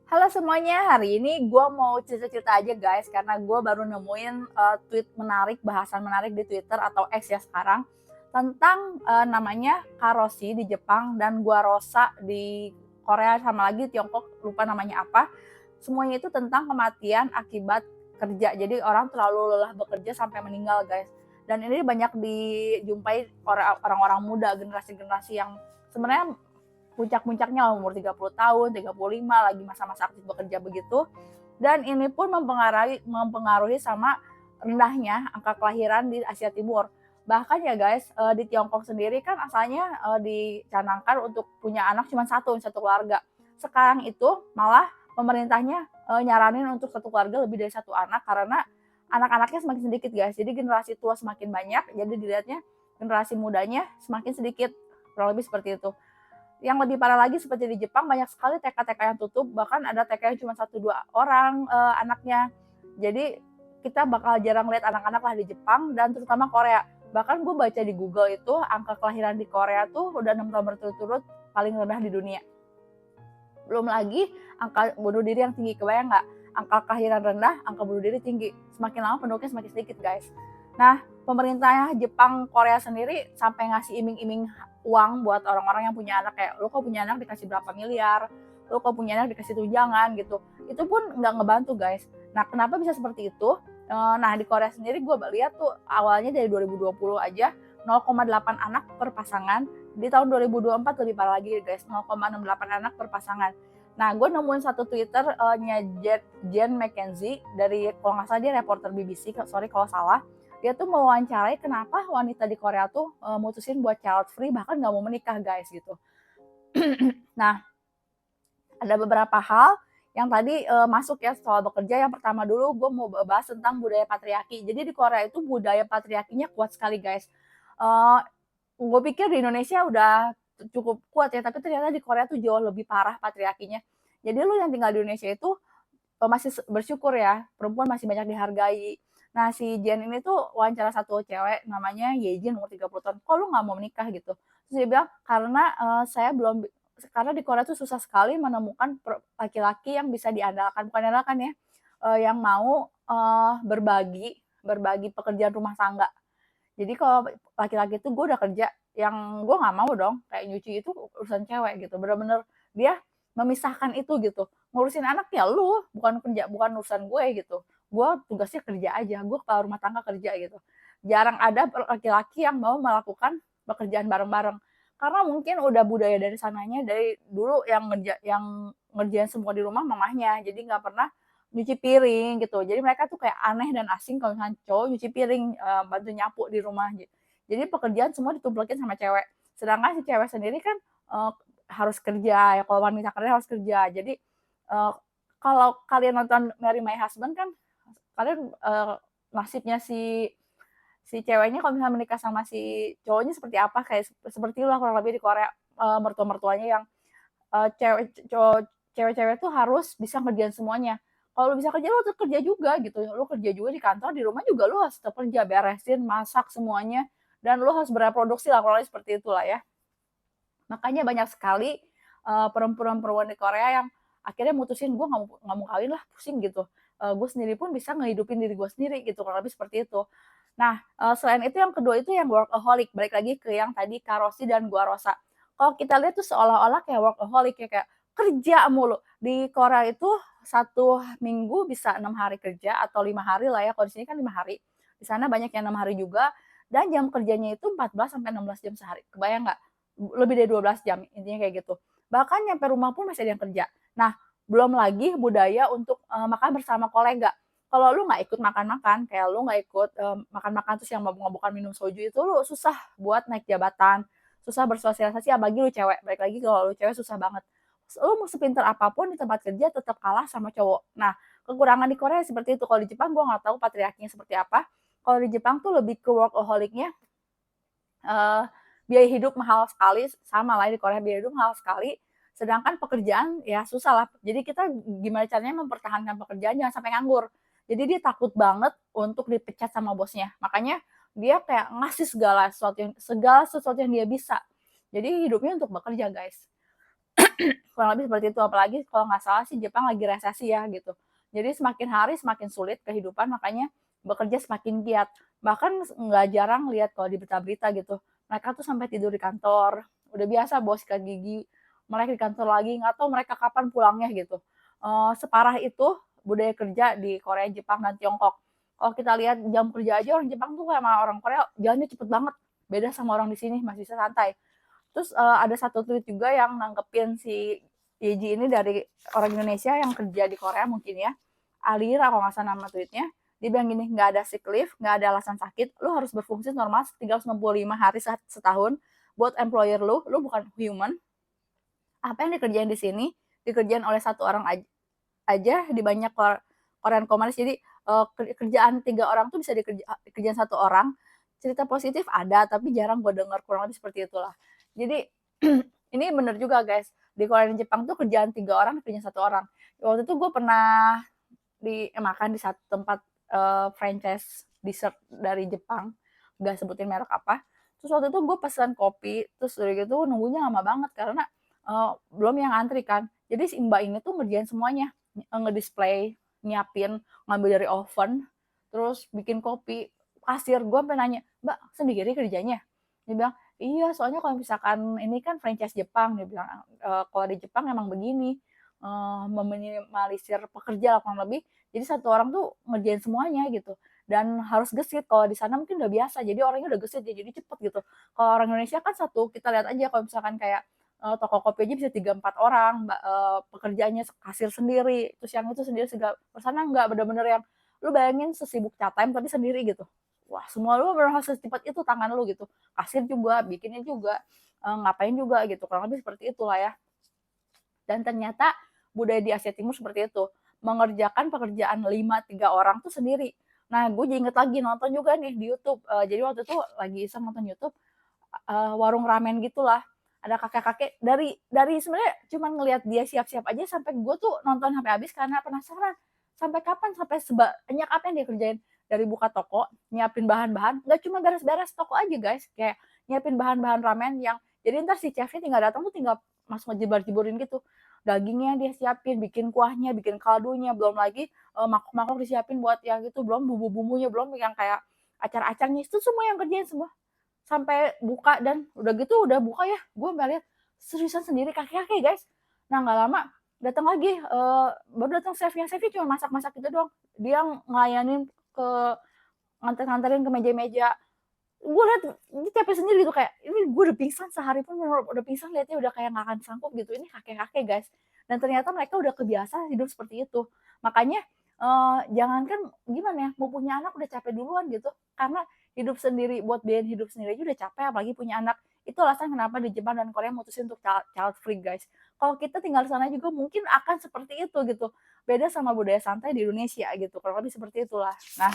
Halo semuanya, hari ini gue mau cerita-cerita aja guys, karena gue baru nemuin tweet menarik, bahasan menarik di Twitter atau X ya sekarang, tentang namanya Karoshi di Jepang dan Guarosa di Korea, sama lagi Tiongkok, lupa namanya apa. Semuanya itu tentang kematian akibat kerja, jadi orang terlalu lelah bekerja sampai meninggal guys. Dan ini banyak dijumpai orang-orang muda, generasi-generasi yang sebenarnya puncak-puncaknya umur 30 tahun, 35, lagi masa-masa aktif bekerja begitu. Dan ini pun mempengaruhi sama rendahnya angka kelahiran di Asia Timur. Bahkan ya guys, di Tiongkok sendiri kan asalnya dicanangkan untuk punya anak cuma satu keluarga. Sekarang itu malah pemerintahnya nyaranin untuk satu keluarga lebih dari satu anak, karena anak-anaknya semakin sedikit guys. Jadi generasi tua semakin banyak, jadi dilihatnya generasi mudanya semakin sedikit, kurang lebih seperti itu. Yang lebih parah lagi seperti di Jepang, banyak sekali TK-TK yang tutup, bahkan ada TK yang cuma 1-2 orang anaknya. Jadi kita bakal jarang lihat anak-anak lah di Jepang dan terutama Korea. Bahkan gue baca di Google itu angka kelahiran di Korea tuh udah 6 tahun berturut-turut paling rendah di dunia. Belum lagi angka bunuh diri yang tinggi, kebayang nggak? Angka kelahiran rendah, angka bunuh diri tinggi. Semakin lama penduduknya semakin sedikit guys. Nah, pemerintah Jepang, Korea sendiri sampai ngasih iming-iming uang buat orang-orang yang punya anak, kayak lo kok punya anak dikasih berapa miliar, lo kok punya anak dikasih tunjangan gitu. Itu pun nggak ngebantu guys. Nah, kenapa bisa seperti itu? Nah, di Korea sendiri gue lihat tuh awalnya dari 2020 aja 0,8 anak per pasangan. Di tahun 2024 lebih parah lagi guys, 0,68 anak per pasangan. Nah, gue nemuin satu Twitter-nya Jen McKenzie, dari kalau nggak salah dia reporter BBC, sorry kalau salah. Dia tuh mewawancarai kenapa wanita di Korea tuh mutusin buat child free, bahkan nggak mau menikah guys gitu. Nah, ada beberapa hal yang tadi masuk ya soal bekerja. Yang pertama dulu gue mau bahas tentang budaya patriarki. Jadi di Korea itu budaya patriarkinya kuat sekali guys. Gue pikir di Indonesia udah cukup kuat ya, tapi ternyata di Korea tuh jauh lebih parah patriarkinya. Jadi lu yang tinggal di Indonesia itu masih bersyukur ya, perempuan masih banyak dihargai. Nah, si Jen ini tuh wawancara satu cewek namanya Yejin, umur 30 tahun. Kok lu nggak mau menikah gitu? Terus dia bilang, karena di Korea tuh susah sekali menemukan laki-laki yang bisa diandalkan, bukan diandalkan ya, yang mau berbagi pekerjaan rumah tangga. Jadi kalau laki-laki itu gue udah kerja, yang gue nggak mau dong kayak nyuci itu urusan cewek gitu. Bener-bener dia memisahkan itu gitu. Ngurusin anak ya lu, bukan kerja, bukan urusan gue gitu. Gue tugasnya kerja aja, gue kepala rumah tangga kerja gitu. Jarang ada laki-laki yang mau melakukan pekerjaan bareng-bareng. Karena mungkin udah budaya dari sananya, dari dulu yang ngerjain semua di rumah mamahnya. Jadi nggak pernah nyuci piring gitu. Jadi mereka tuh kayak aneh dan asing kalau misalnya cowok nyuci piring, bantu nyapu di rumah gitu. Jadi pekerjaan semua ditumpukin sama cewek. Sedangkan si cewek sendiri kan harus kerja ya, kalau wanita kerja harus kerja. Jadi kalau kalian nonton Marry My Husband kan kalian nasibnya si si ceweknya kalau misalnya menikah sama si cowoknya seperti apa, kayak seperti itulah kurang lebih di Korea, mertua-mertuanya yang cewek-cewek tuh harus bisa ngerjain semuanya. Kalau lu bisa kerja, lu tetap kerja juga gitu. Lu kerja juga di kantor, di rumah juga lu harus tetap kerja, beresin, masak semuanya, dan lu harus bereproduksi lah, kalau seperti itulah ya. Makanya banyak sekali perempuan-perempuan di Korea yang akhirnya mutusin gue nggak mau kawin lah, pusing gitu. Gue sendiri pun bisa ngehidupin diri gue sendiri gitu, kurang lebih seperti itu. Nah, selain itu yang kedua itu yang workaholic, balik lagi ke yang tadi Karosi dan Guarosa. Kalau kita lihat tuh seolah-olah kayak workaholic ya, kayak kerja mulu. Di Korea itu 1 minggu bisa 6 hari kerja atau 5 hari lah ya. Kalau di sini kan 5 hari. Di sana banyak yang 6 hari juga. Dan jam kerjanya itu 14 sampai 16 jam sehari. Kebayang nggak? Lebih dari 12 jam, intinya kayak gitu. Bahkan nyampe rumah pun masih ada yang kerja. Nah, belum lagi budaya untuk makan bersama kolega. Kalau lu nggak ikut makan-makan, kayak lu nggak ikut makan-makan terus yang mabuk-mabukan minum soju, itu lu susah buat naik jabatan, susah bersosialisasi, apalagi lu cewek. Balik lagi kalau lu cewek susah banget. Lu mau sepinter apapun di tempat kerja tetap kalah sama cowok. Nah, kekurangan di Korea seperti itu. Kalau di Jepang gue nggak tahu patriarkinya seperti apa. Kalau di Jepang tuh lebih ke workaholic-nya, eh, biaya hidup mahal sekali, sama lah di Korea biaya hidup mahal sekali, sedangkan pekerjaan ya susah lah. Jadi kita gimana caranya mempertahankan pekerjaan jangan sampai nganggur. Jadi dia takut banget untuk dipecat sama bosnya. Makanya dia kayak ngasih segala sesuatu yang dia bisa. Jadi hidupnya untuk bekerja, guys. Kurang lebih seperti itu, apalagi kalau nggak salah sih Jepang lagi resesi ya gitu. Jadi semakin hari semakin sulit kehidupan, makanya bekerja semakin giat. Bahkan nggak jarang lihat kalau di berita-berita gitu, mereka tuh sampai tidur di kantor, udah biasa bawa sikat gigi, mereka di kantor lagi, nggak tahu mereka kapan pulangnya gitu. Separah itu budaya kerja di Korea, Jepang, dan Tiongkok. Kalau kita lihat jam kerja aja orang Jepang tuh sama orang Korea jalannya cepet banget, beda sama orang di sini masih bisa santai. Terus ada satu tweet juga yang nanggepin si Yeji ini dari orang Indonesia yang kerja di Korea mungkin ya. Alira kalau nggak salah nama tweetnya. Dia bilang gini, nggak ada sick leave, nggak ada alasan sakit, lu harus berfungsi normal 365 hari setahun buat employer lu bukan human. Apa yang dikerjain di sini, dikerjain oleh satu orang aja di banyak Korean komunis. Jadi kerjaan 3 orang tuh bisa dikerjain satu orang. Cerita positif ada, tapi jarang gue dengar, kurang lebih seperti itulah. Jadi ini bener juga guys, di Korea dan Jepang tuh kerjaan 3 orang kerjaan satu orang. Waktu itu gue pernah makan di satu tempat franchise dessert dari Jepang, gak sebutin merek apa. Terus waktu itu gue pesan kopi, terus udah gitu nunggunya lama banget karena belum yang antri kan. Jadi si mbak ini tuh ngerjain semuanya, ngedisplay, nyiapin, ngambil dari oven, terus bikin kopi. Kasir gue sampai nanya, mbak sendiri kerjanya? Dia bilang, iya soalnya kalau misalkan ini kan franchise Jepang, dia bilang, kalau di Jepang emang begini, meminimalisir pekerja lah kurang lebih. Jadi satu orang tuh ngerjain semuanya gitu. Dan harus gesit, kalau di sana mungkin udah biasa, jadi orangnya udah gesit ya, jadi cepet gitu. Kalau orang Indonesia kan satu, kita lihat aja kalau misalkan kayak toko kopi aja bisa 3-4 orang, pekerjaannya kasir sendiri, terus yang itu sendiri segala. Sana enggak, bener-bener yang lu bayangin sesibuk chat time tapi sendiri gitu. Wah, semua lu bener harus secepat itu tangan lu gitu. Kasir juga, bikinnya juga, ngapain juga gitu. Kurang lebih seperti itulah ya. Dan ternyata budaya di Asia Timur seperti itu, mengerjakan pekerjaan 5-3 orang tuh sendiri. Nah, gue jadi inget lagi nonton juga nih di YouTube. Jadi waktu itu lagi iseng nonton YouTube, warung ramen gitulah. Ada kakek-kakek dari sebenarnya cuman ngelihat dia siap-siap aja sampai gue tuh nonton sampai habis karena penasaran. Sampai kapan, sampai sebanyak apa yang dia kerjain. Dari buka toko, nyiapin bahan-bahan, nggak cuma beres-beres toko aja guys, kayak nyiapin bahan-bahan ramen yang jadi ntar si chefnya tinggal datang tuh tinggal masuk ngejebar-jeburin gitu. Dagingnya dia siapin, bikin kuahnya, bikin kaldunya, belum lagi mangkok-mangkok disiapin buat yang itu, belum bumbu-bumbunya, belum yang kayak acar-acarnya, itu semua yang kerjain semua. Sampai buka dan udah gitu udah buka ya, gue mbak lihat seriusan sendiri kakek-kakek guys. Nah nggak lama datang lagi, baru datang chefnya cuma masak-masak gitu doang. Dia ngelayanin ke nganter-nganterin ke meja-meja. Gue liat ini capek sendiri gitu kayak ini gue udah pingsan sehari pun udah pingsan liatnya udah kayak nggak akan sanggup gitu. Ini kakek-kakek guys. Dan ternyata mereka udah kebiasa hidup seperti itu. Makanya jangankan gimana ya mau punya anak udah capek duluan gitu karena hidup sendiri buat biayain hidup sendiri aja udah capek apalagi punya anak. Itu alasan kenapa di Jepang dan Korea mutusin untuk child free guys. Kalau kita tinggal di sana juga mungkin akan seperti itu gitu. Beda sama budaya santai di Indonesia gitu. Kurang lebih seperti itulah. Nah,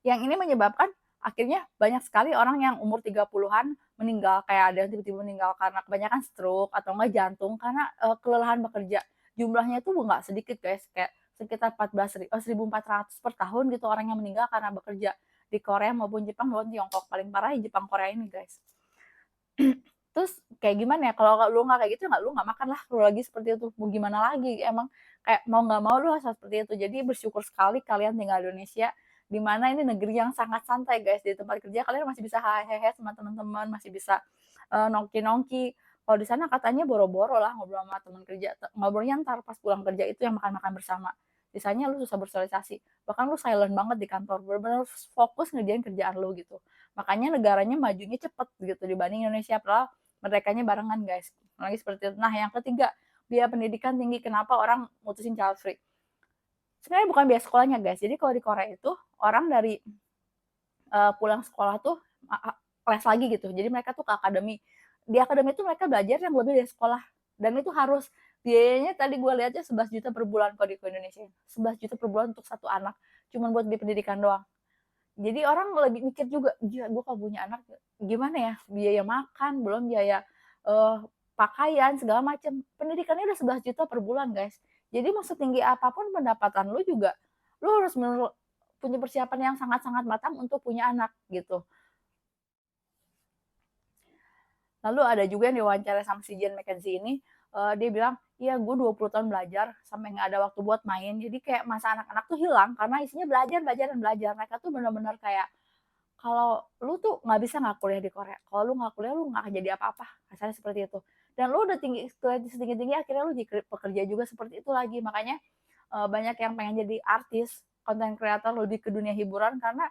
yang ini menyebabkan akhirnya banyak sekali orang yang umur 30-an meninggal, kayak ada yang tiba-tiba meninggal karena kebanyakan stroke atau enggak jantung karena kelelahan bekerja. Jumlahnya itu nggak sedikit guys, kayak sekitar 1.400 per tahun gitu orang yang meninggal karena bekerja di Korea maupun Jepang maupun Tiongkok. Paling parah di Jepang Korea ini guys. Terus kayak gimana ya kalau lu nggak kayak gitu nggak lu nggak makan lah lu lagi seperti itu mau gimana lagi emang kayak mau nggak mau lu harus seperti itu. Jadi bersyukur sekali kalian tinggal di Indonesia di mana ini negeri yang sangat santai guys. Di tempat kerja kalian masih bisa hehehe sama teman-teman, masih bisa nongki-nongki. Kalau di sana katanya boro-boro lah ngobrol sama teman kerja, ngobrolnya ntar pas pulang kerja itu yang makan-makan bersama. Sisanya lu susah bersosialisasi, bahkan lu silent banget di kantor, bener-bener fokus ngerjain kerjaan lu gitu. Makanya negaranya majunya cepet gitu dibanding Indonesia, padahal merdekanya barengan guys. Lagi seperti itu. Nah yang ketiga, biaya pendidikan tinggi. Kenapa orang mutusin child free? Sebenarnya bukan biaya sekolahnya guys. Jadi kalau di Korea itu orang dari pulang sekolah tuh les lagi gitu. Jadi mereka tuh ke akademi. Di akademi itu mereka belajar yang lebih dari sekolah. Dan itu harus biayanya tadi gue lihatnya 11 juta per bulan kalau di Indonesia. 11 juta per bulan untuk satu anak. Cuman buat biaya pendidikan doang. Jadi orang lebih mikir juga, gila gue kalau punya anak gimana ya, biaya makan, belum biaya pakaian, segala macam. Pendidikannya udah 11 juta per bulan guys. Jadi mau setinggi apapun pendapatan lu juga, lu harus punya persiapan yang sangat-sangat matang untuk punya anak gitu. Lalu ada juga yang diwawancara sama si Jen McKenzie ini, dia bilang, "Iya, gue 20 tahun belajar sampai nggak ada waktu buat main." Jadi kayak masa anak-anak tuh hilang karena isinya belajar, belajar, dan belajar. Mereka tuh bener-bener kayak, kalau lu tuh nggak bisa nggak kuliah di Korea, kalau lu nggak kuliah lu nggak akan jadi apa-apa, kasarnya seperti itu. Dan lu udah tinggi setinggi-tinggi akhirnya lu jadi pekerja juga seperti itu lagi. Makanya, banyak yang pengen jadi artis, konten kreator lebih ke dunia hiburan karena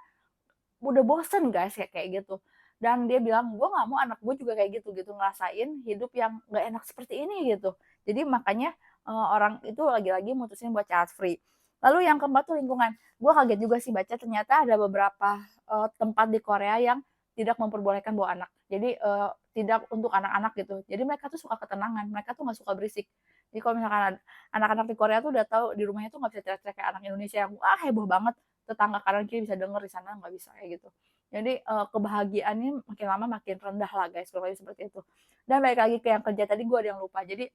udah bosen guys kayak gitu. Dan dia bilang, "Gue nggak mau anak gue juga kayak gitu," ngerasain hidup yang nggak enak seperti ini gitu. Jadi makanya, orang itu lagi-lagi mutusin buat child free. Lalu yang keempat tuh lingkungan. Gue kaget juga sih baca ternyata ada beberapa, tempat di Korea yang tidak memperbolehkan bawa anak. Jadi, tidak untuk anak-anak gitu. Jadi mereka tuh suka ketenangan, mereka tuh nggak suka berisik. Jadi kalau misalkan anak-anak di Korea tuh udah tahu di rumahnya tuh nggak bisa teriak-teriak kayak anak Indonesia yang, wah heboh banget, tetangga kanan kiri bisa denger, di sana nggak bisa kayak gitu. Jadi, kebahagiaannya makin lama makin rendah lah guys, kurang lebih seperti itu. Dan balik lagi ke yang kerja tadi gue ada yang lupa. Jadi,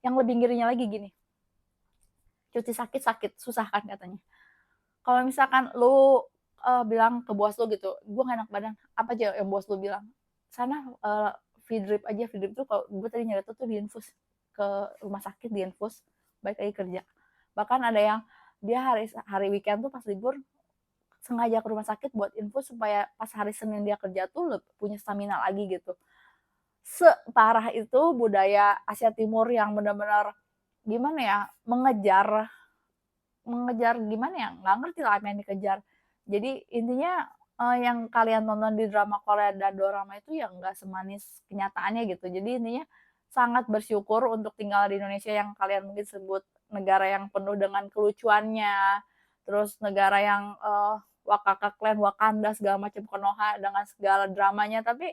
yang lebih ngerinya lagi gini, cuti sakit sakit, susah kan katanya. Kalau misalkan lu, bilang ke bos lu gitu, "Gue nggak enak badan," apa aja yang bos lu bilang, "Sana, V-drip aja." V-drip tuh kalau gue tadi nyari tuh diinfus ke rumah sakit, diinfus, balik lagi kerja. Bahkan ada yang dia hari weekend tuh pas libur sengaja ke rumah sakit buat infus supaya pas hari Senin dia kerja tuh punya stamina lagi gitu. Separah itu budaya Asia Timur yang benar-benar gimana ya, mengejar mengejar gimana ya, nggak ngerti lah apa yang dikejar. Jadi intinya, yang kalian tonton di drama Korea dan dorama itu ya nggak semanis kenyataannya gitu. Jadi intinya sangat bersyukur untuk tinggal di Indonesia yang kalian mungkin sebut negara yang penuh dengan kelucuannya, terus negara yang, Wakaka Clan, Wakanda, segala macam Konoha dengan segala dramanya, tapi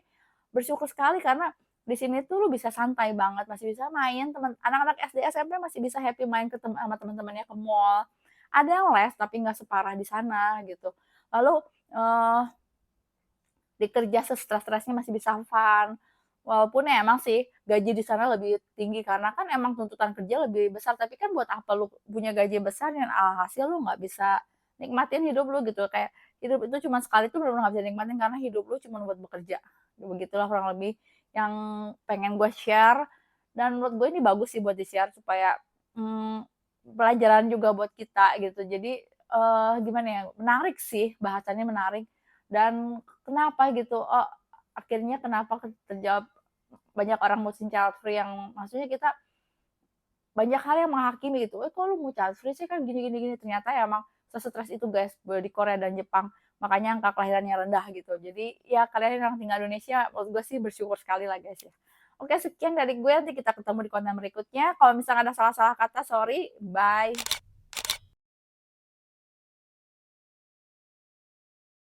bersyukur sekali karena di sini tuh lu bisa santai banget, masih bisa main, anak-anak SD, SMP masih bisa happy main sama teman-temannya ke mall. Ada yang les, tapi nggak separah di sana gitu. Lalu, eee, di kerja stres-stresnya masih bisa fun. Walaupun ya emang sih gaji di sana lebih tinggi karena kan emang tuntutan kerja lebih besar, tapi kan buat apa lu punya gaji besar dan alhasil lu nggak bisa nikmatin hidup lu gitu. Kayak hidup itu cuma sekali tuh bener-bener nggak bisa nikmatin karena hidup lu cuma buat bekerja. Begitulah kurang lebih yang pengen gue share dan menurut gue ini bagus sih buat di-share supaya, mmm, pelajaran juga buat kita gitu. Jadi, gimana ya, menarik sih, bahasannya menarik dan kenapa gitu, akhirnya kenapa terjawab banyak orang mutusin child free yang maksudnya kita banyak hal yang menghakimi gitu, "Eh, kok lu mau child free sih, kan gini gini gini." Ternyata ya emang sesetres itu guys, di Korea dan Jepang, makanya angka kelahirannya rendah gitu. Jadi ya kalian yang tinggal di Indonesia menurut gue sih bersyukur sekali lah guys ya. Oke sekian dari gue, nanti kita ketemu di konten berikutnya. Kalau misalnya ada salah-salah kata sorry, bye.